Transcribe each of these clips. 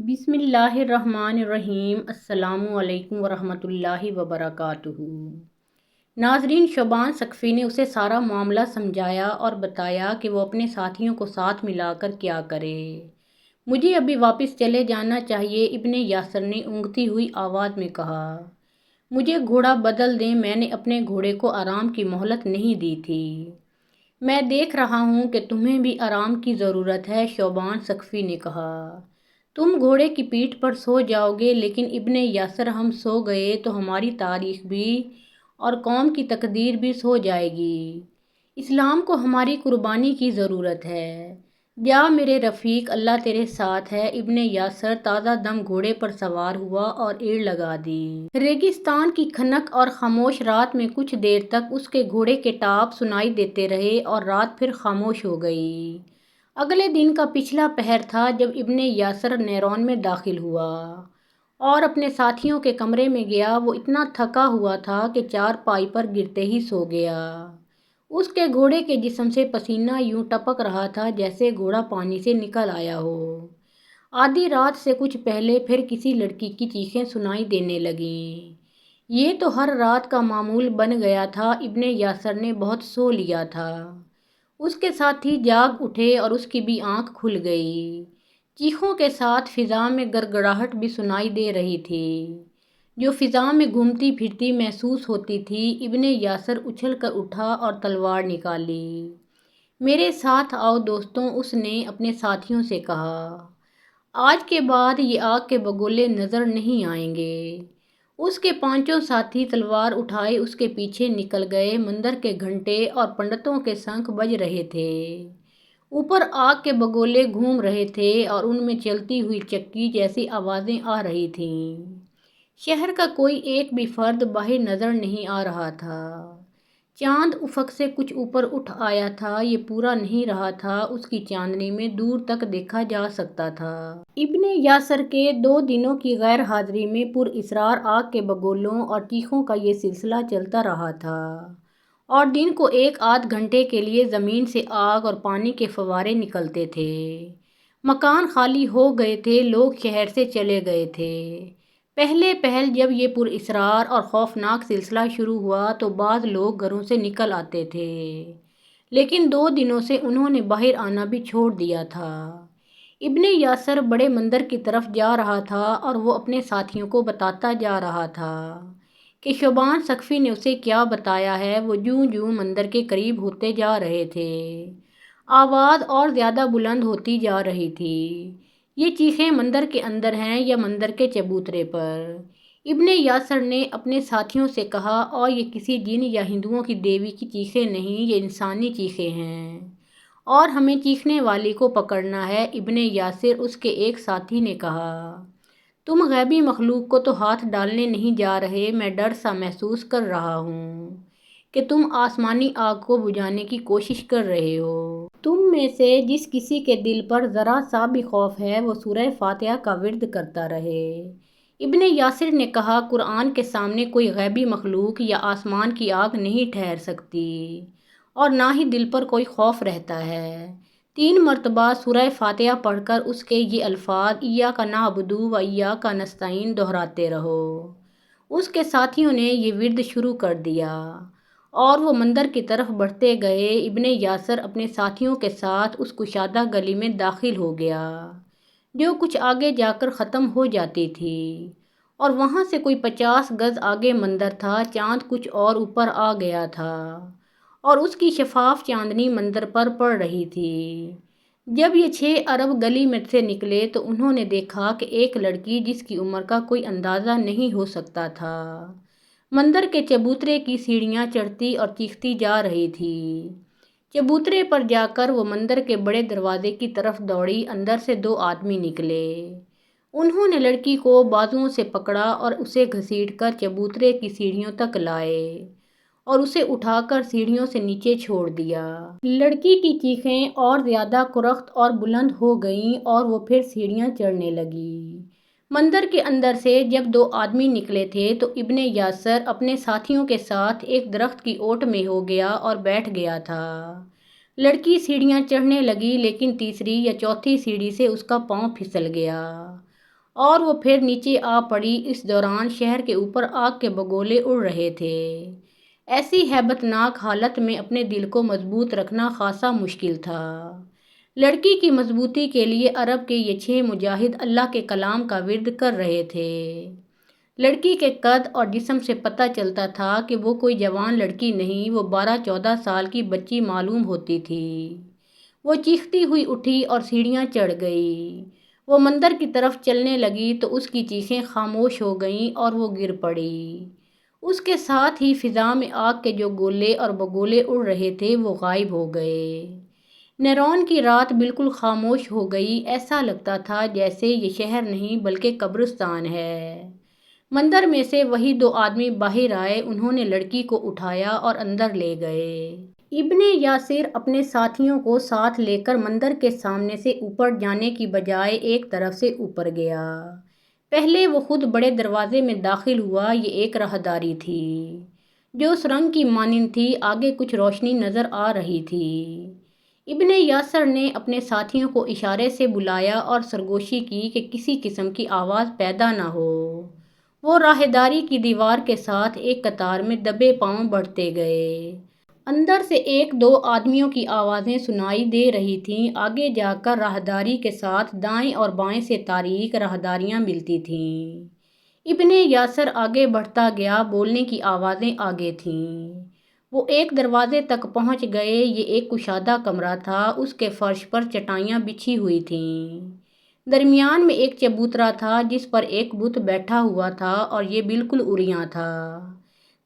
بسم اللہ الرحمن الرحیم۔ السلام علیکم ورحمۃ اللہ وبرکاتہ۔ ناظرین، شعبان ثقفی نے اسے سارا معاملہ سمجھایا اور بتایا کہ وہ اپنے ساتھیوں کو ساتھ ملا کر کیا کرے۔ مجھے ابھی واپس چلے جانا چاہیے، ابن یاسر نے اونگتی ہوئی آواز میں کہا۔ مجھے گھوڑا بدل دیں، میں نے اپنے گھوڑے کو آرام کی مہلت نہیں دی تھی۔ میں دیکھ رہا ہوں کہ تمہیں بھی آرام کی ضرورت ہے، شعبان ثقفی نے کہا۔ تم گھوڑے کی پیٹھ پر سو جاؤ گے، لیکن ابن یاسر ہم سو گئے تو ہماری تاریخ بھی اور قوم کی تقدیر بھی سو جائے گی۔ اسلام کو ہماری قربانی کی ضرورت ہے۔ جا میرے رفیق، اللہ تیرے ساتھ ہے۔ ابن یاسر تازہ دم گھوڑے پر سوار ہوا اور ایڑ لگا دی۔ ریگستان کی خنک اور خاموش رات میں کچھ دیر تک اس کے گھوڑے کے ٹاپ سنائی دیتے رہے اور رات پھر خاموش ہو گئی۔ اگلے دن کا پچھلا پہر تھا جب ابن یاسر نیرون میں داخل ہوا اور اپنے ساتھیوں کے کمرے میں گیا۔ وہ اتنا تھکا ہوا تھا کہ چارپائی پر گرتے ہی سو گیا۔ اس کے گھوڑے کے جسم سے پسینہ یوں ٹپک رہا تھا جیسے گھوڑا پانی سے نکل آیا ہو۔ آدھی رات سے کچھ پہلے پھر کسی لڑکی کی چیخیں سنائی دینے لگیں۔ یہ تو ہر رات کا معمول بن گیا تھا۔ ابن یاسر نے بہت سو لیا تھا۔ اس کے ساتھی جاگ اٹھے اور اس کی بھی آنکھ کھل گئی۔ چیخوں کے ساتھ فضا میں گڑگڑاہٹ بھی سنائی دے رہی تھی، جو فضا میں گھومتی پھرتی محسوس ہوتی تھی۔ ابن یاسر اچھل کر اٹھا اور تلوار نکالی۔ میرے ساتھ آؤ دوستوں، اس نے اپنے ساتھیوں سے کہا۔ آج کے بعد یہ آگ کے بگولے نظر نہیں آئیں گے۔ اس کے پانچوں ساتھی تلوار اٹھائے اس کے پیچھے نکل گئے۔ مندر کے گھنٹے اور پنڈتوں کے شنکھ بج رہے تھے۔ اوپر آگ کے بگولے گھوم رہے تھے اور ان میں چلتی ہوئی چکی جیسی آوازیں آ رہی تھیں۔ شہر کا کوئی ایک بھی فرد باہر نظر نہیں آ رہا تھا۔ چاند افق سے کچھ اوپر اٹھ آیا تھا، یہ پورا نہیں رہا تھا، اس کی چاندنی میں دور تک دیکھا جا سکتا تھا۔ ابن یاسر کے 2 دنوں کی غیر حاضری میں پر اسرار آگ کے بگولوں اور چیخوں کا یہ سلسلہ چلتا رہا تھا، اور دن کو 1 آدھ گھنٹے کے لیے زمین سے آگ اور پانی کے فوارے نکلتے تھے۔ مکان خالی ہو گئے تھے، لوگ شہر سے چلے گئے تھے۔ پہل جب یہ پر اسرار اور خوفناک سلسلہ شروع ہوا تو بعض لوگ گھروں سے نکل آتے تھے، لیکن 2 دنوں سے انہوں نے باہر آنا بھی چھوڑ دیا تھا۔ ابن یاسر بڑے مندر کی طرف جا رہا تھا اور وہ اپنے ساتھیوں کو بتاتا جا رہا تھا کہ شعبان ثقفی نے اسے کیا بتایا ہے۔ وہ جوں جوں مندر کے قریب ہوتے جا رہے تھے، آواز اور زیادہ بلند ہوتی جا رہی تھی۔ یہ چیخیں مندر کے اندر ہیں یا مندر کے چبوترے پر؟ ابن یاسر نے اپنے ساتھیوں سے کہا، اور یہ کسی جن یا ہندوؤں کی دیوی کی چیخیں نہیں، یہ انسانی چیخیں ہیں، اور ہمیں چیخنے والی کو پکڑنا ہے۔ ابن یاسر، اس کے ایک ساتھی نے کہا، تم غیبی مخلوق کو تو ہاتھ ڈالنے نہیں جا رہے، میں ڈر سا محسوس کر رہا ہوں کہ تم آسمانی آگ کو بجھانے کی کوشش کر رہے ہو۔ تم میں سے جس کسی کے دل پر ذرا سا بھی خوف ہے، وہ سورہ فاتحہ کا ورد کرتا رہے۔ ابن یاسر نے کہا، قرآن کے سامنے کوئی غیبی مخلوق یا آسمان کی آگ نہیں ٹھہر سکتی، اور نہ ہی دل پر کوئی خوف رہتا ہے۔ 3 مرتبہ سورہ فاتحہ پڑھ کر اس کے یہ الفاظ ایاک نعبد و ایاک نستعین دہراتے رہو۔ اس کے ساتھیوں نے یہ ورد شروع کر دیا اور وہ مندر کی طرف بڑھتے گئے۔ ابن یاسر اپنے ساتھیوں کے ساتھ اس کشادہ گلی میں داخل ہو گیا جو کچھ آگے جا کر ختم ہو جاتی تھی، اور وہاں سے کوئی 50 گز آگے مندر تھا۔ چاند کچھ اور اوپر آ گیا تھا اور اس کی شفاف چاندنی مندر پر پڑ رہی تھی۔ جب یہ 6 عرب گلی میں سے نکلے تو انہوں نے دیکھا کہ ایک لڑکی، جس کی عمر کا کوئی اندازہ نہیں ہو سکتا تھا، مندر کے چبوترے کی سیڑھیاں چڑھتی اور چیختی جا رہی تھی۔ چبوترے پر جا کر وہ مندر کے بڑے دروازے کی طرف دوڑی۔ اندر سے 2 آدمی نکلے۔ انہوں نے لڑکی کو بازوؤں سے پکڑا اور اسے گھسیٹ کر چبوترے کی سیڑھیوں تک لائے اور اسے اٹھا کر سیڑھیوں سے نیچے چھوڑ دیا۔ لڑکی کی چیخیں اور زیادہ کرخت اور بلند ہو گئیں اور وہ پھر سیڑھیاں چڑھنے لگی۔ مندر کے اندر سے جب 2 آدمی نکلے تھے تو ابن یاسر اپنے ساتھیوں کے ساتھ ایک درخت کی اوٹ میں ہو گیا اور بیٹھ گیا تھا۔ لڑکی سیڑھیاں چڑھنے لگی، لیکن تیسری یا چوتھی سیڑھی سے اس کا پاؤں پھسل گیا اور وہ پھر نیچے آ پڑی۔ اس دوران شہر کے اوپر آگ کے بگولے اڑ رہے تھے۔ ایسی ہیبت ناک حالت میں اپنے دل کو مضبوط رکھنا خاصا مشکل تھا۔ لڑکی کی مضبوطی کے لیے عرب کے یہ 6 مجاہد اللہ کے کلام کا ورد کر رہے تھے۔ لڑکی کے قد اور جسم سے پتہ چلتا تھا کہ وہ کوئی جوان لڑکی نہیں، وہ 12-14 سال کی بچی معلوم ہوتی تھی۔ وہ چیختی ہوئی اٹھی اور سیڑھیاں چڑھ گئی۔ وہ مندر کی طرف چلنے لگی تو اس کی چیخیں خاموش ہو گئیں اور وہ گر پڑی۔ اس کے ساتھ ہی فضا میں آگ کے جو گولے اور بگولے اڑ رہے تھے وہ غائب ہو گئے۔ نیرون کی رات بالکل خاموش ہو گئی۔ ایسا لگتا تھا جیسے یہ شہر نہیں بلکہ قبرستان ہے۔ مندر میں سے وہی 2 آدمی باہر آئے۔ انہوں نے لڑکی کو اٹھایا اور اندر لے گئے۔ ابن یاسر اپنے ساتھیوں کو ساتھ لے کر مندر کے سامنے سے اوپر جانے کی بجائے ایک طرف سے اوپر گیا۔ پہلے وہ خود بڑے دروازے میں داخل ہوا۔ یہ ایک راہداری تھی جو سرنگ کی مانند تھی۔ آگے کچھ روشنی نظر آ رہی تھی۔ ابن یاسر نے اپنے ساتھیوں کو اشارے سے بلایا اور سرگوشی کی کہ کسی قسم کی آواز پیدا نہ ہو۔ وہ راہداری کی دیوار کے ساتھ ایک قطار میں دبے پاؤں بڑھتے گئے۔ اندر سے 1-2 آدمیوں کی آوازیں سنائی دے رہی تھیں۔ آگے جا کر راہداری کے ساتھ دائیں اور بائیں سے تاریک راہداریاں ملتی تھیں۔ ابن یاسر آگے بڑھتا گیا۔ بولنے کی آوازیں آگے تھیں۔ وہ ایک دروازے تک پہنچ گئے۔ یہ ایک کشادہ کمرہ تھا۔ اس کے فرش پر چٹائیاں بچھی ہوئی تھیں۔ درمیان میں ایک چبوترا تھا جس پر ایک بت بیٹھا ہوا تھا اور یہ بالکل عریاں تھا۔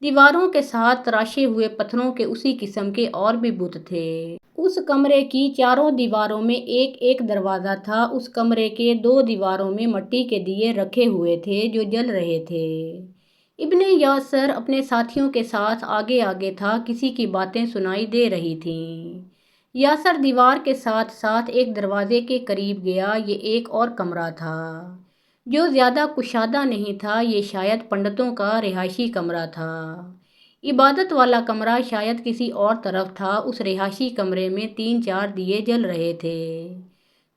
دیواروں کے ساتھ تراشے ہوئے پتھروں کے اسی قسم کے اور بھی بت تھے۔ اس کمرے کی چاروں دیواروں میں ایک ایک دروازہ تھا۔ اس کمرے کے 2 دیواروں میں مٹی کے دیے رکھے ہوئے تھے جو جل رہے تھے۔ ابن یاسر اپنے ساتھیوں کے ساتھ آگے آگے تھا۔ کسی کی باتیں سنائی دے رہی تھیں۔ یاسر دیوار کے ساتھ ساتھ ایک دروازے کے قریب گیا۔ یہ ایک اور کمرہ تھا جو زیادہ کشادہ نہیں تھا۔ یہ شاید پنڈتوں کا رہائشی کمرہ تھا۔ عبادت والا کمرہ شاید کسی اور طرف تھا۔ اس رہائشی کمرے میں 3-4 دیے جل رہے تھے۔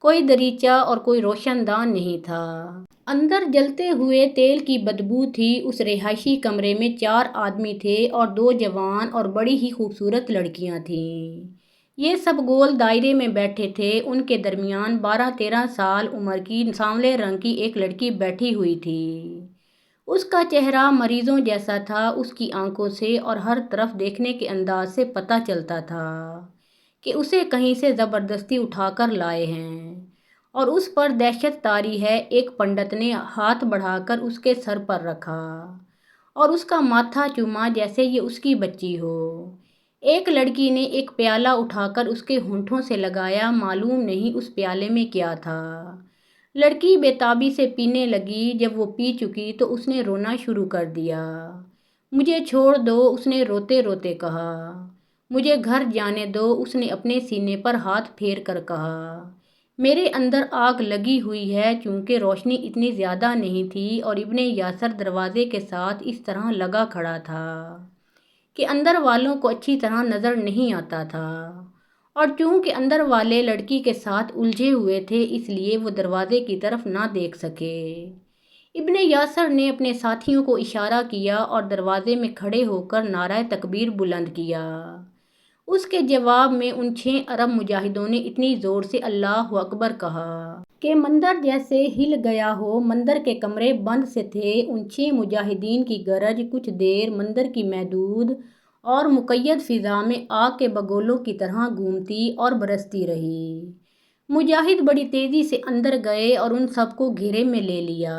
کوئی دریچہ اور کوئی روشن دان نہیں تھا۔ اندر جلتے ہوئے تیل کی بدبو تھی۔ اس رہائشی کمرے میں 4 آدمی تھے اور 2 جوان اور بڑی ہی خوبصورت لڑکیاں تھیں۔ یہ سب گول دائرے میں بیٹھے تھے۔ ان کے درمیان 12-13 سال عمر کی سانولے رنگ کی ایک لڑکی بیٹھی ہوئی تھی۔ اس کا چہرہ مریضوں جیسا تھا۔ اس کی آنکھوں سے اور ہر طرف دیکھنے کے انداز سے پتہ چلتا تھا کہ اسے کہیں سے زبردستی اٹھا کر لائے ہیں اور اس پر دہشت طاری ہے۔ ایک پنڈت نے ہاتھ بڑھا کر اس کے سر پر رکھا اور اس کا ماتھا چوما جیسے یہ اس کی بچی ہو۔ ایک لڑکی نے ایک پیالہ اٹھا کر اس کے ہونٹوں سے لگایا۔ معلوم نہیں اس پیالے میں کیا تھا۔ لڑکی بے تابی سے پینے لگی۔ جب وہ پی چکی تو اس نے رونا شروع کر دیا۔ مجھے چھوڑ دو، اس نے روتے روتے کہا۔ مجھے گھر جانے دو، اس نے اپنے سینے پر ہاتھ پھیر کر کہا۔ میرے اندر آگ لگی ہوئی ہے۔ چونکہ روشنی اتنی زیادہ نہیں تھی اور ابن یاسر دروازے کے ساتھ اس طرح لگا کھڑا تھا کہ اندر والوں کو اچھی طرح نظر نہیں آتا تھا، اور چونکہ اندر والے لڑکی کے ساتھ الجھے ہوئے تھے اس لیے وہ دروازے کی طرف نہ دیکھ سکے۔ ابن یاسر نے اپنے ساتھیوں کو اشارہ کیا اور دروازے میں کھڑے ہو کر نعرہ تکبیر بلند کیا۔ اس کے جواب میں ان 6 عرب مجاہدوں نے اتنی زور سے اللہ اکبر کہا کہ مندر جیسے ہل گیا ہو۔ مندر کے کمرے بند سے تھے۔ ان 6 مجاہدین کی گرج کچھ دیر مندر کی محدود اور مقید فضا میں آگ کے بگولوں کی طرح گھومتی اور برستی رہی۔ مجاہد بڑی تیزی سے اندر گئے اور ان سب کو گھیرے میں لے لیا۔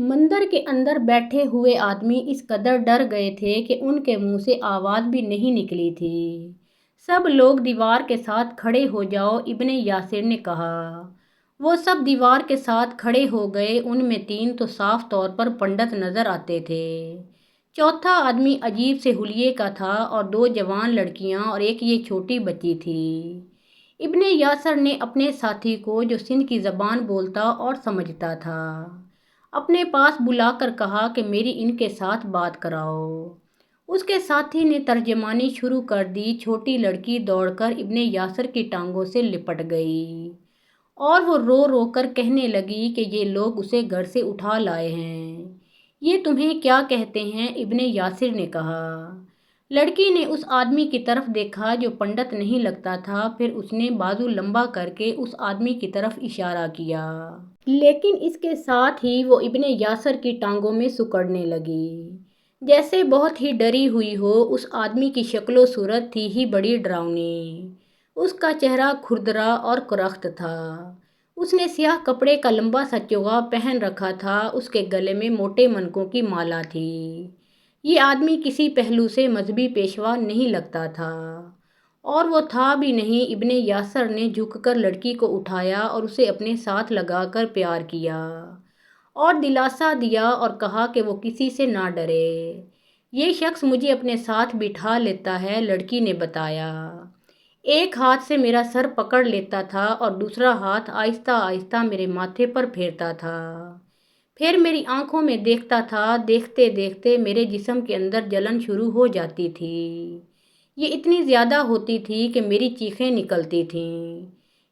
مندر کے اندر بیٹھے ہوئے آدمی اس قدر ڈر گئے تھے کہ ان کے منہ سے آواز بھی نہیں نکلی تھی۔ سب لوگ دیوار کے ساتھ کھڑے ہو جاؤ، ابن یاسر نے کہا۔ وہ سب دیوار کے ساتھ کھڑے ہو گئے۔ ان میں 3 تو صاف طور پر پنڈت نظر آتے تھے۔ چوتھا آدمی عجیب سے حلیے کا تھا اور 2 جوان لڑکیاں اور ایک یہ چھوٹی بچی تھی۔ ابن یاسر نے اپنے ساتھی کو جو سندھ کی زبان بولتا اور سمجھتا تھا اپنے پاس بلا کر کہا کہ میری ان کے ساتھ بات کراؤ۔ اس کے ساتھی نے ترجمانی شروع کر دی۔ چھوٹی لڑکی دوڑ کر ابن یاسر کی ٹانگوں سے لپٹ گئی اور وہ رو رو کر کہنے لگی کہ یہ لوگ اسے گھر سے اٹھا لائے ہیں۔ یہ تمہیں کیا کہتے ہیں؟ ابن یاسر نے کہا۔ لڑکی نے اس آدمی کی طرف دیکھا جو پنڈت نہیں لگتا تھا، پھر اس نے بازو لمبا کر کے اس آدمی کی طرف اشارہ کیا، لیکن اس کے ساتھ ہی وہ ابن یاسر کی ٹانگوں میں سکڑنے لگی، جیسے بہت ہی ڈری ہوئی ہو۔ اس آدمی کی شکل و صورت تھی ہی بڑی ڈراؤنی، اس کا چہرہ کھردرا اور کرخت تھا۔ اس نے سیاہ کپڑے کا لمبا سا چوغا پہن رکھا تھا، اس کے گلے میں موٹے منکوں کی مالا تھی۔ یہ آدمی کسی پہلو سے مذہبی پیشوا نہیں لگتا تھا، اور وہ تھا بھی نہیں۔ ابن یاسر نے جھک کر لڑکی کو اٹھایا اور اسے اپنے ساتھ لگا کر پیار کیا اور دلاسا دیا اور کہا کہ وہ کسی سے نہ ڈرے۔ یہ شخص مجھے اپنے ساتھ بٹھا لیتا ہے، لڑکی نے بتایا۔ ایک ہاتھ سے میرا سر پکڑ لیتا تھا اور دوسرا ہاتھ آہستہ آہستہ میرے ماتھے پر پھیرتا تھا، پھر میری آنکھوں میں دیکھتا تھا۔ دیکھتے دیکھتے میرے جسم کے اندر جلن شروع ہو جاتی تھی، یہ اتنی زیادہ ہوتی تھی کہ میری چیخیں نکلتی تھیں۔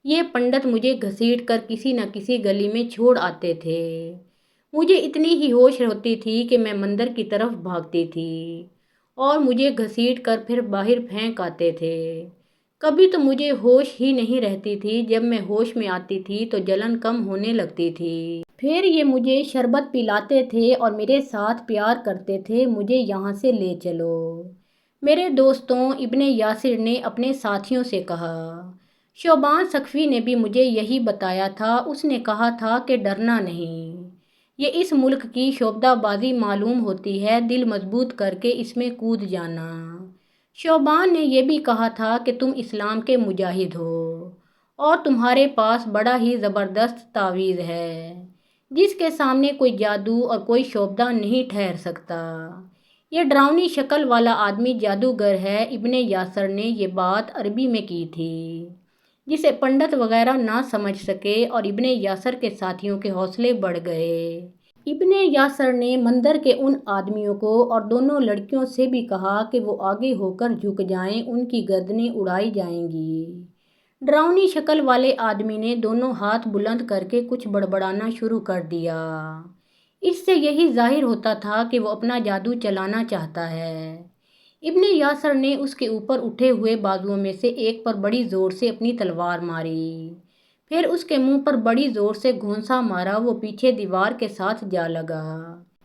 یہ پنڈت مجھے گھسیٹ کر کسی نہ کسی گلی میں چھوڑ آتے تھے۔ مجھے اتنی ہی ہوش ہوتی تھی کہ میں مندر کی طرف بھاگتی تھی اور مجھے گھسیٹ کر پھر باہر پھینک آتے تھے۔ کبھی تو مجھے ہوش ہی نہیں رہتی تھی، جب میں ہوش میں آتی تھی تو جلن کم ہونے لگتی تھی۔ پھر یہ مجھے شربت پلاتے تھے اور میرے ساتھ پیار کرتے تھے، مجھے یہاں سے لے چلو میرے دوستوں، ابن یاسر نے اپنے ساتھیوں سے کہا۔ شوبان ثقفی نے بھی مجھے یہی بتایا تھا، اس نے کہا تھا کہ ڈرنا نہیں، یہ اس ملک کی شعبدہ بازی معلوم ہوتی ہے، دل مضبوط کر کے اس میں کود جانا۔ شوبان نے یہ بھی کہا تھا کہ تم اسلام کے مجاہد ہو اور تمہارے پاس بڑا ہی زبردست تعویذ ہے، جس کے سامنے کوئی جادو اور کوئی شعبدہ نہیں ٹھہر سکتا۔ یہ ڈراؤنی شکل والا آدمی جادوگر ہے۔ ابن یاسر نے یہ بات عربی میں کی تھی جسے پنڈت وغیرہ نہ سمجھ سکے، اور ابن یاسر کے ساتھیوں کے حوصلے بڑھ گئے۔ ابن یاسر نے مندر کے ان آدمیوں کو اور دونوں لڑکیوں سے بھی کہا کہ وہ آگے ہو کر جھک جائیں، ان کی گردنیں اڑائی جائیں گی۔ ڈراؤنی شکل والے آدمی نے دونوں ہاتھ بلند کر کے کچھ بڑبڑانا شروع کر دیا۔ اس سے یہی ظاہر ہوتا تھا کہ وہ اپنا جادو چلانا چاہتا ہے۔ ابن یاسر نے اس کے اوپر اٹھے ہوئے بازوؤں میں سے ایک پر بڑی زور سے اپنی تلوار ماری، پھر اس کے منہ پر بڑی زور سے گھونسا مارا، وہ پیچھے دیوار کے ساتھ جا لگا۔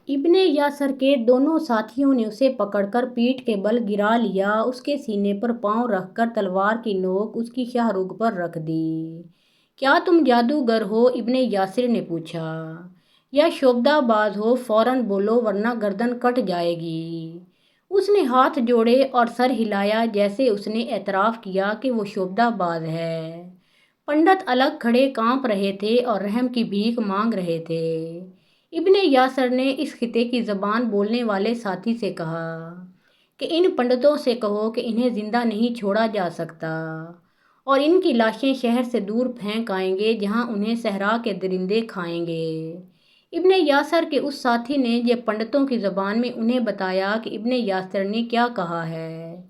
ابن یاسر کے دونوں ساتھیوں نے اسے پکڑ کر پیٹھ کے بل گرا لیا، اس کے سینے پر پاؤں رکھ کر تلوار کی نوک اس کی شاہ رگ پر رکھ دی۔ کیا تم جادوگر ہو؟ ابن یاسر نے پوچھا، یا شعبدہ باز ہو؟ فوراً بولو ورنہ گردن کٹ جائے گی۔ اس نے ہاتھ جوڑے اور سر ہلایا، جیسے اس نے اعتراف کیا کہ وہ شعبدہ باز ہے۔ پنڈت الگ کھڑے کانپ رہے تھے اور رحم کی بھیک مانگ رہے تھے۔ ابن یاسر نے اس خطے کی زبان بولنے والے ساتھی سے کہا کہ ان پنڈتوں سے کہو کہ انہیں زندہ نہیں چھوڑا جا سکتا اور ان کی لاشیں شہر سے دور پھینک آئیں گے، جہاں انہیں صحرا کے درندے کھائیں گے۔ ابن یاسر کے اس ساتھی نے یہ پنڈتوں کی زبان میں انہیں بتایا کہ ابن یاسر نے کیا کہا ہے،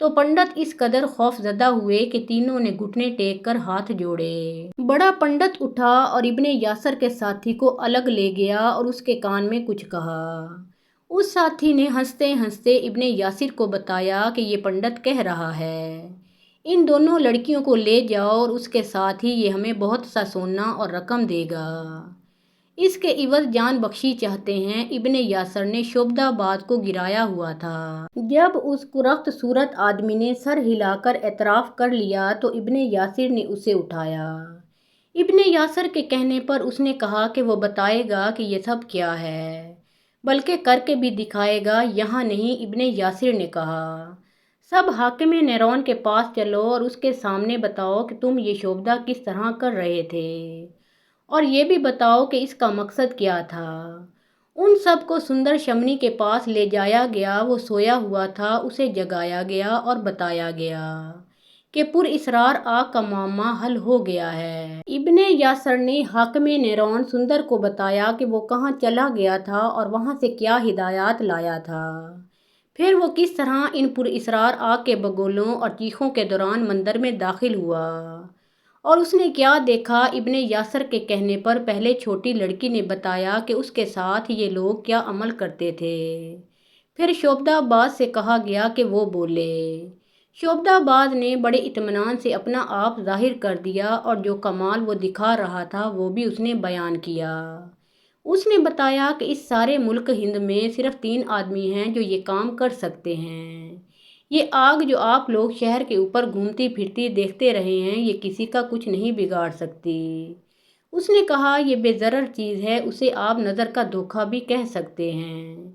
تو پنڈت اس قدر خوف زدہ ہوئے کہ تینوں نے گھٹنے ٹیک کر ہاتھ جوڑے۔ بڑا پنڈت اٹھا اور ابن یاسر کے ساتھی کو الگ لے گیا اور اس کے کان میں کچھ کہا۔ اس ساتھی نے ہنستے ہنستے ابن یاسر کو بتایا کہ یہ پنڈت کہہ رہا ہے، ان دونوں لڑکیوں کو لے جاؤ اور اس کے ساتھ ہی یہ ہمیں بہت سا سونا اور رقم دے گا، اس کے عوض جان بخشی چاہتے ہیں۔ ابن یاسر نے شعبدہ باز کو گرایا ہوا تھا۔ جب اس کرخت صورت آدمی نے سر ہلا کر اعتراف کر لیا تو ابن یاسر نے اسے اٹھایا۔ ابن یاسر کے کہنے پر اس نے کہا کہ وہ بتائے گا کہ یہ سب کیا ہے، بلکہ کر کے بھی دکھائے گا۔ یہاں نہیں، ابن یاسر نے کہا، سب حاکم نیرون کے پاس چلو اور اس کے سامنے بتاؤ کہ تم یہ شعبدہ کس طرح کر رہے تھے، اور یہ بھی بتاؤ کہ اس کا مقصد کیا تھا۔ ان سب کو سندر شمنی کے پاس لے جایا گیا، وہ سویا ہوا تھا، اسے جگایا گیا اور بتایا گیا کہ پر اسرار آگ کا معمہ حل ہو گیا ہے۔ ابن یاسر نے حاکم نیرون سندر کو بتایا کہ وہ کہاں چلا گیا تھا اور وہاں سے کیا ہدایات لایا تھا، پھر وہ کس طرح ان پر اسرار آگ کے بگولوں اور چیخوں کے دوران مندر میں داخل ہوا اور اس نے کیا دیکھا؟ ابن یاسر کے کہنے پر پہلے چھوٹی لڑکی نے بتایا کہ اس کے ساتھ یہ لوگ کیا عمل کرتے تھے۔ پھر شعبدہ باز سے کہا گیا کہ وہ بولے۔ شعبدہ باز نے بڑے اطمینان سے اپنا آپ ظاہر کر دیا اور جو کمال وہ دکھا رہا تھا وہ بھی اس نے بیان کیا۔ اس نے بتایا کہ اس سارے ملک ہند میں صرف 3 آدمی ہیں جو یہ کام کر سکتے ہیں۔ یہ آگ جو آپ لوگ شہر کے اوپر گھومتی پھرتی دیکھتے رہے ہیں یہ کسی کا کچھ نہیں بگاڑ سکتی۔ اس نے کہا یہ بے ضرر چیز ہے، اسے آپ نظر کا دھوکہ بھی کہہ سکتے ہیں،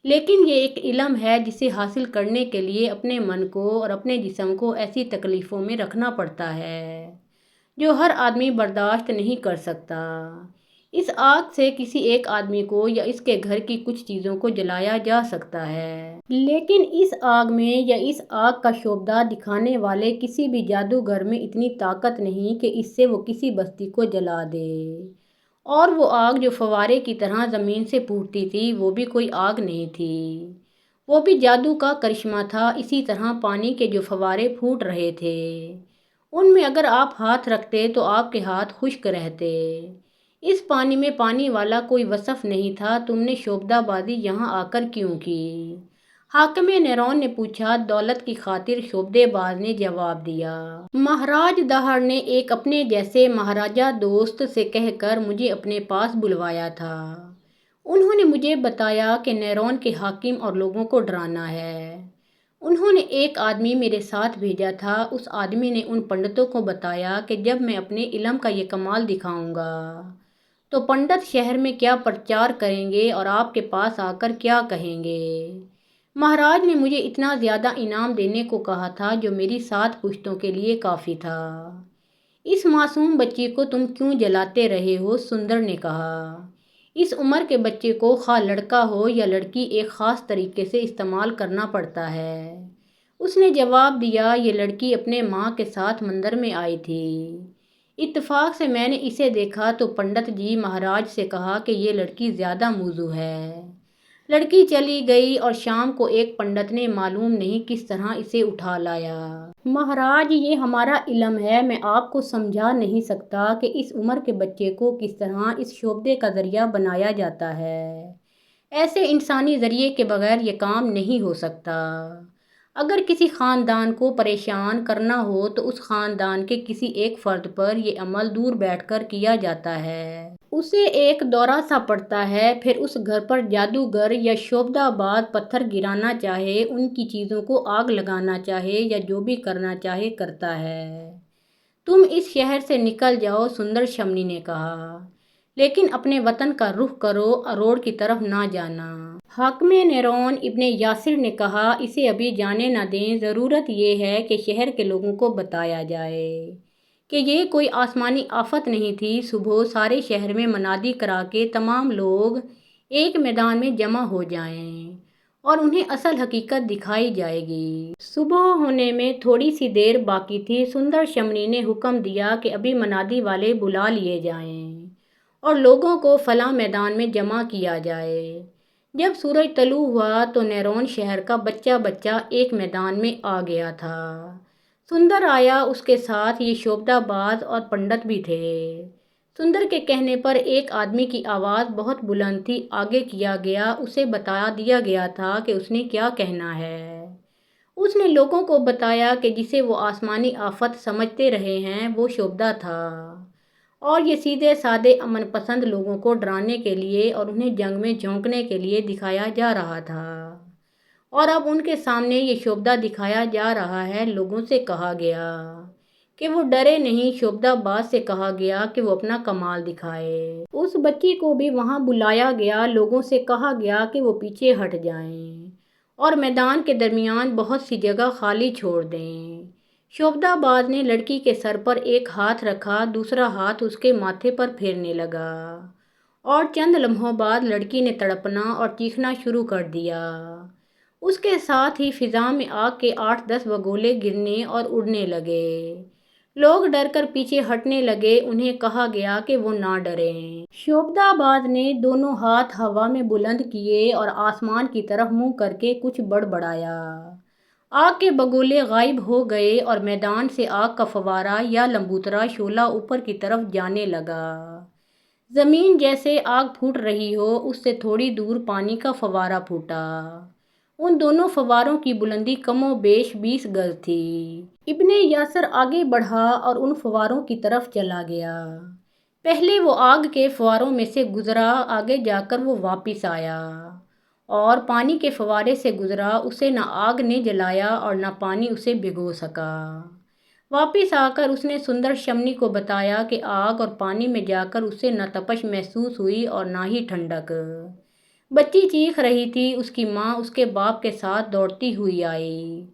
لیکن یہ ایک علم ہے جسے حاصل کرنے کے لیے اپنے من کو اور اپنے جسم کو ایسی تکلیفوں میں رکھنا پڑتا ہے جو ہر آدمی برداشت نہیں کر سکتا۔ اس آگ سے کسی ایک آدمی کو یا اس کے گھر کی کچھ چیزوں کو جلایا جا سکتا ہے، لیکن اس آگ میں یا اس آگ کا شعبدہ دکھانے والے کسی بھی جادوگر میں اتنی طاقت نہیں کہ اس سے وہ کسی بستی کو جلا دے۔ اور وہ آگ جو فوارے کی طرح زمین سے پھوٹتی تھی وہ بھی کوئی آگ نہیں تھی، وہ بھی جادو کا کرشمہ تھا۔ اسی طرح پانی کے جو فوارے پھوٹ رہے تھے ان میں اگر آپ ہاتھ رکھتے تو آپ کے ہاتھ خشک رہتے۔ اس پانی میں پانی والا کوئی وصف نہیں تھا۔ تم نے شعبدہ بازی یہاں آ کر کیوں کی؟ حاکم نیرون نے پوچھا۔ دولت کی خاطر، شعبدے باز نے جواب دیا۔ مہاراج دہر نے ایک اپنے جیسے مہاراجہ دوست سے کہہ کر مجھے اپنے پاس بلوایا تھا۔ انہوں نے مجھے بتایا کہ نیرون کے حاکم اور لوگوں کو ڈرانا ہے۔ انہوں نے ایک آدمی میرے ساتھ بھیجا تھا۔ اس آدمی نے ان پنڈتوں کو بتایا کہ جب میں اپنے علم کا یہ کمال دکھاؤں گا تو پنڈت شہر میں کیا پرچار کریں گے اور آپ کے پاس آ کر کیا کہیں گے۔ مہاراج نے مجھے اتنا زیادہ انعام دینے کو کہا تھا جو میری 7 پشتوں کے لیے کافی تھا۔ اس معصوم بچی کو تم کیوں جلاتے رہے ہو؟ سندر نے کہا۔ اس عمر کے بچے کو خواہ لڑکا ہو یا لڑکی ایک خاص طریقے سے استعمال کرنا پڑتا ہے۔ اس نے جواب دیا، یہ لڑکی اپنے ماں کے ساتھ مندر میں آئی تھی۔ اتفاق سے میں نے اسے دیکھا تو پنڈت جی مہاراج سے کہا کہ یہ لڑکی زیادہ موزوں ہے۔ لڑکی چلی گئی اور شام کو ایک پنڈت نے معلوم نہیں کس طرح اسے اٹھا لایا۔ مہاراج یہ ہمارا علم ہے، میں آپ کو سمجھا نہیں سکتا کہ اس عمر کے بچے کو کس طرح اس شعبدے کا ذریعہ بنایا جاتا ہے۔ ایسے انسانی ذریعے کے بغیر یہ کام نہیں ہو سکتا۔ اگر کسی خاندان کو پریشان کرنا ہو تو اس خاندان کے کسی ایک فرد پر یہ عمل دور بیٹھ کر کیا جاتا ہے۔ اسے ایک دورہ سا پڑتا ہے، پھر اس گھر پر جادوگر یا شعبدہ باز پتھر گرانا چاہے، ان کی چیزوں کو آگ لگانا چاہے یا جو بھی کرنا چاہے کرتا ہے۔ تم اس شہر سے نکل جاؤ، سندر شمنی نے کہا، لیکن اپنے وطن کا رخ کرو، اروڑ کی طرف نہ جانا۔ حاکم نیرون ابن یاسر نے کہا، اسے ابھی جانے نہ دیں، ضرورت یہ ہے کہ شہر کے لوگوں کو بتایا جائے کہ یہ کوئی آسمانی آفت نہیں تھی۔ صبح سارے شہر میں منادی کرا کے تمام لوگ ایک میدان میں جمع ہو جائیں اور انہیں اصل حقیقت دکھائی جائے گی۔ صبح ہونے میں تھوڑی سی دیر باقی تھی۔ سندر شمنی نے حکم دیا کہ ابھی منادی والے بلا لیے جائیں اور لوگوں کو فلاں میدان میں جمع کیا جائے۔ جب سورج طلوع ہوا تو نیرون شہر کا بچہ بچہ ایک میدان میں آ گیا تھا۔ سندر آیا، اس کے ساتھ یہ شعبدہ باز اور پنڈت بھی تھے۔ سندر کے کہنے پر ایک آدمی کی آواز بہت بلند تھی، آگے کیا گیا۔ اسے بتا دیا گیا تھا کہ اس نے کیا کہنا ہے۔ اس نے لوگوں کو بتایا کہ جسے وہ آسمانی آفت سمجھتے رہے ہیں وہ شعبدہ تھا اور یہ سیدھے سادے امن پسند لوگوں کو ڈرانے کے لیے اور انہیں جنگ میں جھونکنے کے لیے دکھایا جا رہا تھا، اور اب ان کے سامنے یہ شعبدہ دکھایا جا رہا ہے۔ لوگوں سے کہا گیا کہ وہ ڈرے نہیں۔ شعبدہ باز سے کہا گیا کہ وہ اپنا کمال دکھائے۔ اس بچی کو بھی وہاں بلایا گیا۔ لوگوں سے کہا گیا کہ وہ پیچھے ہٹ جائیں اور میدان کے درمیان بہت سی جگہ خالی چھوڑ دیں۔ شعبدہ باز نے لڑکی کے سر پر ایک ہاتھ رکھا، دوسرا ہاتھ اس کے ماتھے پر پھیرنے لگا اور چند لمحوں بعد لڑکی نے تڑپنا اور چیخنا شروع کر دیا۔ اس کے ساتھ ہی فضا میں آگ کے 8-10 بگولے گرنے اور اڑنے لگے۔ لوگ ڈر کر پیچھے ہٹنے لگے۔ انہیں کہا گیا کہ وہ نہ ڈریں۔ شعبدہ باز نے دونوں ہاتھ ہوا میں بلند کیے اور آسمان کی طرف منہ کر کے کچھ بڑبڑایا۔ آگ کے بگولے غائب ہو گئے اور میدان سے آگ کا فوارہ یا لمبوترا شعلہ اوپر کی طرف جانے لگا۔ زمین جیسے آگ پھوٹ رہی ہو، اس سے تھوڑی دور پانی کا فوارہ پھوٹا۔ ان دونوں فواروں کی بلندی کم و بیش 20 گز تھی۔ ابن یاسر آگے بڑھا اور ان فواروں کی طرف چلا گیا۔ پہلے وہ آگ کے فواروں میں سے گزرا، آگے جا کر وہ واپس آیا اور پانی کے فوارے سے گزرا۔ اسے نہ آگ نے جلایا اور نہ پانی اسے بھگو سکا۔ واپس آ کر اس نے سندر شمنی کو بتایا کہ آگ اور پانی میں جا کر اسے نہ تپش محسوس ہوئی اور نہ ہی ٹھنڈک۔ بچی چیخ رہی تھی۔ اس کی ماں اس کے باپ کے ساتھ دوڑتی ہوئی آئی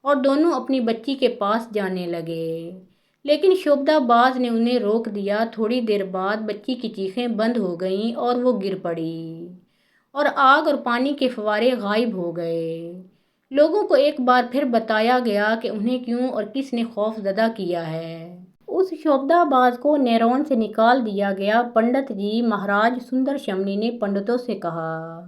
اور دونوں اپنی بچی کے پاس جانے لگے، لیکن شعبدہ باز نے انہیں روک دیا۔ تھوڑی دیر بعد بچی کی چیخیں بند ہو گئیں اور وہ گر پڑی اور آگ اور پانی کے فوارے غائب ہو گئے۔ لوگوں کو ایک بار پھر بتایا گیا کہ انہیں کیوں اور کس نے خوف زدہ کیا ہے۔ اس شعبدہ باز کو نیرون سے نکال دیا گیا۔ پنڈت جی مہاراج سندر شمنی نے پنڈتوں سے کہا،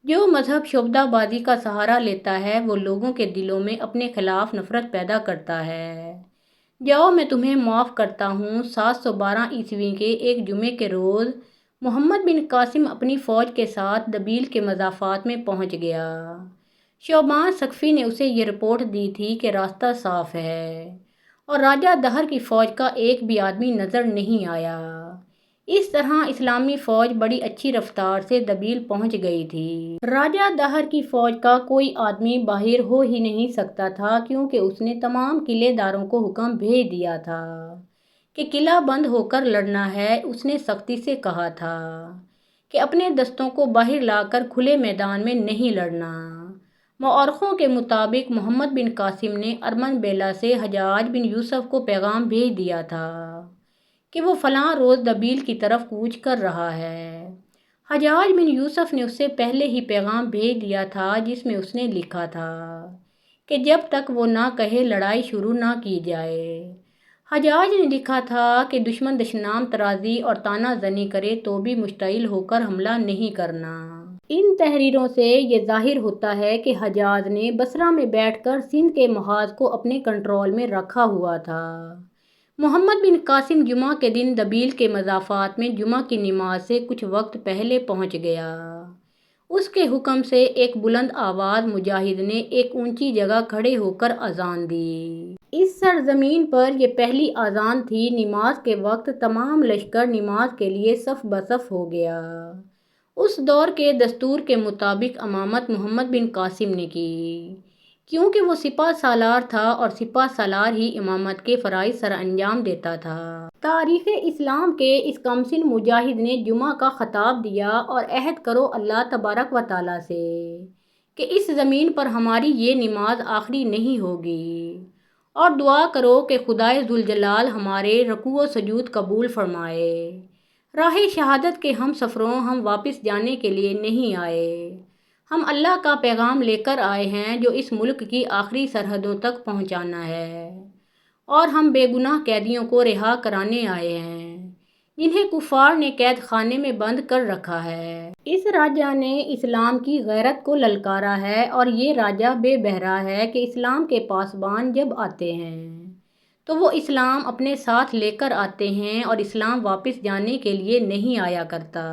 جو مذہب شعبدہ بازی کا سہارا لیتا ہے وہ لوگوں کے دلوں میں اپنے خلاف نفرت پیدا کرتا ہے۔ جاؤ، میں تمہیں معاف کرتا ہوں۔ 712 عیسوی کے ایک جمعے کے روز محمد بن قاسم اپنی فوج کے ساتھ دبیل کے مضافات میں پہنچ گیا۔ شعبان ثقفی نے اسے یہ رپورٹ دی تھی کہ راستہ صاف ہے اور راجہ دہر کی فوج کا ایک بھی آدمی نظر نہیں آیا۔ اس طرح اسلامی فوج بڑی اچھی رفتار سے دبیل پہنچ گئی تھی۔ راجہ دہر کی فوج کا کوئی آدمی باہر ہو ہی نہیں سکتا تھا، کیونکہ اس نے تمام قلعے داروں کو حکم بھیج دیا تھا کہ قلعہ بند ہو کر لڑنا ہے۔ اس نے سختی سے کہا تھا کہ اپنے دستوں کو باہر لا کر کھلے میدان میں نہیں لڑنا۔ مورخوں کے مطابق محمد بن قاسم نے ارمن بیلا سے حجاج بن یوسف کو پیغام بھیج دیا تھا کہ وہ فلاں روز دبیل کی طرف کوچ کر رہا ہے۔ حجاج بن یوسف نے اس سے پہلے ہی پیغام بھیج دیا تھا، جس میں اس نے لکھا تھا کہ جب تک وہ نہ کہے لڑائی شروع نہ کی جائے۔ حجاج نے لکھا تھا کہ دشمن دشنام ترازی اور طعنہ زنی کرے تو بھی مشتعل ہو کر حملہ نہیں کرنا۔ ان تحریروں سے یہ ظاہر ہوتا ہے کہ حجاج نے بصرہ میں بیٹھ کر سندھ کے محاذ کو اپنے کنٹرول میں رکھا ہوا تھا۔ محمد بن قاسم جمعہ کے دن دبیل کے مضافات میں جمعہ کی نماز سے کچھ وقت پہلے پہنچ گیا۔ اس کے حکم سے ایک بلند آواز مجاہد نے ایک اونچی جگہ کھڑے ہو کر اذان دی۔ اس سرزمین پر یہ پہلی اذان تھی۔ نماز کے وقت تمام لشکر نماز کے لیے صف بصف ہو گیا۔ اس دور کے دستور کے مطابق امامت محمد بن قاسم نے کی، کیونکہ وہ سپہ سالار تھا اور سپہ سالار ہی امامت کے فرائض سر انجام دیتا تھا۔ تاریخ اسلام کے اس کمسن مجاہد نے جمعہ کا خطاب دیا اور عہد کرو اللہ تبارک و تعالیٰ سے کہ اس زمین پر ہماری یہ نماز آخری نہیں ہوگی، اور دعا کرو کہ خدائے ذوالجلال ہمارے رکوع و سجود قبول فرمائے۔ راہ شہادت کے ہم سفروں، ہم واپس جانے کے لیے نہیں آئے، ہم اللہ کا پیغام لے کر آئے ہیں جو اس ملک کی آخری سرحدوں تک پہنچانا ہے، اور ہم بے گناہ قیدیوں کو رہا کرانے آئے ہیں جنہیں کفار نے قید خانے میں بند کر رکھا ہے۔ اس راجہ نے اسلام کی غیرت کو للکارا ہے، اور یہ راجہ بے بہرا ہے کہ اسلام کے پاسبان جب آتے ہیں تو وہ اسلام اپنے ساتھ لے کر آتے ہیں اور اسلام واپس جانے کے لیے نہیں آیا کرتا۔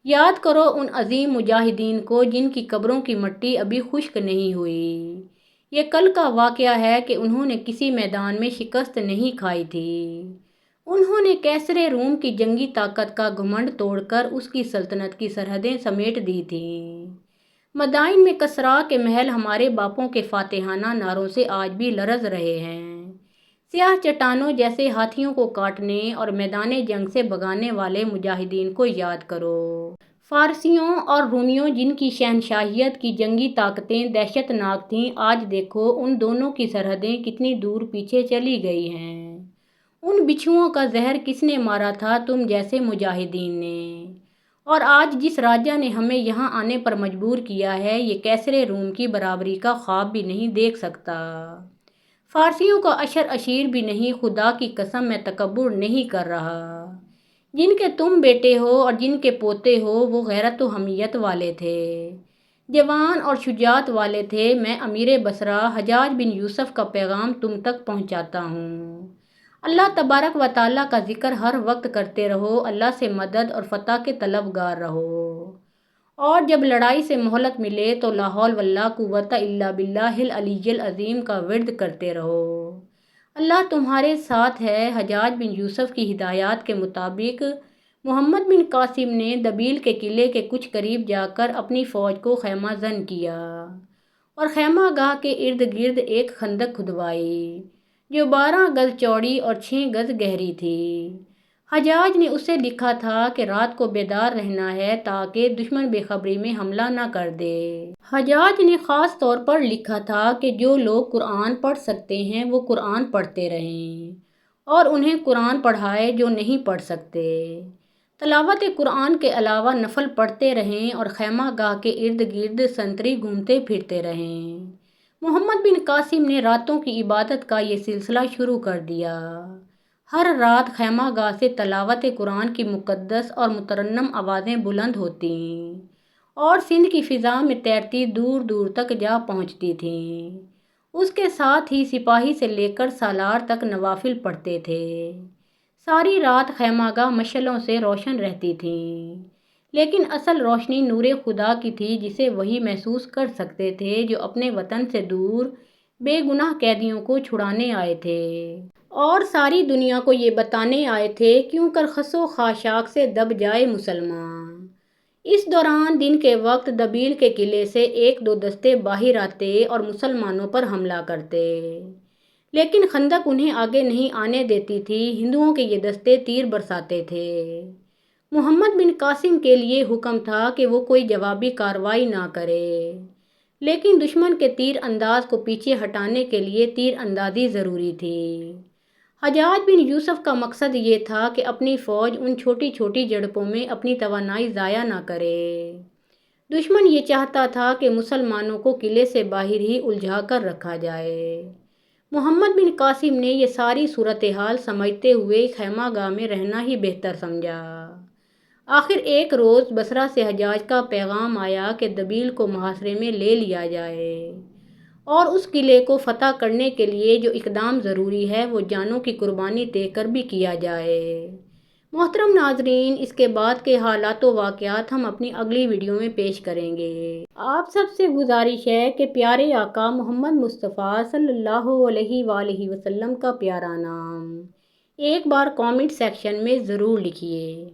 یاد کرو ان عظیم مجاہدین کو جن کی قبروں کی مٹی ابھی خشک نہیں ہوئی۔ یہ کل کا واقعہ ہے کہ انہوں نے کسی میدان میں شکست نہیں کھائی تھی۔ انہوں نے کیسر روم کی جنگی طاقت کا گھمنڈ توڑ کر اس کی سلطنت کی سرحدیں سمیٹ دی تھیں۔ مدائن میں کسریٰ کے محل ہمارے باپوں کے فاتحانہ نعروں سے آج بھی لرز رہے ہیں۔ سیاہ چٹانوں جیسے ہاتھیوں کو کاٹنے اور میدان جنگ سے بھگانے والے مجاہدین کو یاد کرو۔ فارسیوں اور رومیوں جن کی شہنشاہیت کی جنگی طاقتیں دہشت ناک تھیں، آج دیکھو ان دونوں کی سرحدیں کتنی دور پیچھے چلی گئی ہیں۔ ان بچھوؤں کا زہر کس نے مارا تھا؟ تم جیسے مجاہدین نے۔ اور آج جس راجہ نے ہمیں یہاں آنے پر مجبور کیا ہے، یہ کیسر روم کی برابری کا خواب بھی نہیں دیکھ سکتا، فارسیوں کا عشر عشیر بھی نہیں۔ خدا کی قسم میں تکبر نہیں کر رہا۔ جن کے تم بیٹے ہو اور جن کے پوتے ہو وہ غیرت و حمیت والے تھے، جوان اور شجاعت والے تھے۔ میں امیر بصرہ حجاج بن یوسف کا پیغام تم تک پہنچاتا ہوں۔ اللہ تبارک و تعالیٰ کا ذکر ہر وقت کرتے رہو، اللہ سے مدد اور فتح کے طلبگار رہو، اور جب لڑائی سے مہلت ملے تو لا حول ولا قوت الا باللہ العلی العظیم کا ورد کرتے رہو۔ اللہ تمہارے ساتھ ہے۔ حجاج بن یوسف کی ہدایات کے مطابق محمد بن قاسم نے دبیل کے قلعے کے کچھ قریب جا کر اپنی فوج کو خیمہ زن کیا اور خیمہ گاہ کے ارد گرد ایک خندق کھدوائی جو 12 گز چوڑی اور 6 گز گہری تھی۔ حجاج نے اسے لکھا تھا کہ رات کو بیدار رہنا ہے تاکہ دشمن بے خبری میں حملہ نہ کر دے۔ حجاج نے خاص طور پر لکھا تھا کہ جو لوگ قرآن پڑھ سکتے ہیں وہ قرآن پڑھتے رہیں اور انہیں قرآن پڑھائے جو نہیں پڑھ سکتے۔ تلاوت قرآن کے علاوہ نفل پڑھتے رہیں اور خیمہ گاہ کے ارد گرد سنتری گھومتے پھرتے رہیں۔ محمد بن قاسم نے راتوں کی عبادت کا یہ سلسلہ شروع کر دیا۔ ہر رات خیمہ گاہ سے تلاوت قرآن کی مقدس اور مترنم آوازیں بلند ہوتیں اور سندھ کی فضا میں تیرتی دور دور تک جا پہنچتی تھیں۔ اس کے ساتھ ہی سپاہی سے لے کر سالار تک نوافل پڑھتے تھے۔ ساری رات خیمہ گاہ مشعلوں سے روشن رہتی تھیں، لیکن اصل روشنی نور خدا کی تھی جسے وہی محسوس کر سکتے تھے جو اپنے وطن سے دور بے گناہ قیدیوں کو چھڑانے آئے تھے اور ساری دنیا کو یہ بتانے آئے تھے کیوں کر خس و خاشاک سے دب جائے مسلمان۔ اس دوران دن کے وقت دبیل کے قلعے سے 1-2 دستے باہر آتے اور مسلمانوں پر حملہ کرتے، لیکن خندق انہیں آگے نہیں آنے دیتی تھی۔ ہندوؤں کے یہ دستے تیر برساتے تھے۔ محمد بن قاسم کے لیے حکم تھا کہ وہ کوئی جوابی کارروائی نہ کرے، لیکن دشمن کے تیر انداز کو پیچھے ہٹانے کے لیے تیر اندازی ضروری تھی۔ حجاج بن یوسف کا مقصد یہ تھا کہ اپنی فوج ان چھوٹی چھوٹی جھڑپوں میں اپنی توانائی ضائع نہ کرے۔ دشمن یہ چاہتا تھا کہ مسلمانوں کو قلعے سے باہر ہی الجھا کر رکھا جائے۔ محمد بن قاسم نے یہ ساری صورتحال سمجھتے ہوئے خیمہ گاہ میں رہنا ہی بہتر سمجھا۔ آخر ایک روز بصرہ سے حجاج کا پیغام آیا کہ دبیل کو محاصرے میں لے لیا جائے اور اس قلعے کو فتح کرنے کے لیے جو اقدام ضروری ہے وہ جانوں کی قربانی دے کر بھی کیا جائے۔ محترم ناظرین، اس کے بعد کے حالات و واقعات ہم اپنی اگلی ویڈیو میں پیش کریں گے۔ آپ سب سے گزارش ہے کہ پیارے آقا محمد مصطفیٰ صلی اللہ علیہ وآلہ وسلم کا پیارا نام ایک بار کامنٹ سیکشن میں ضرور لکھیے۔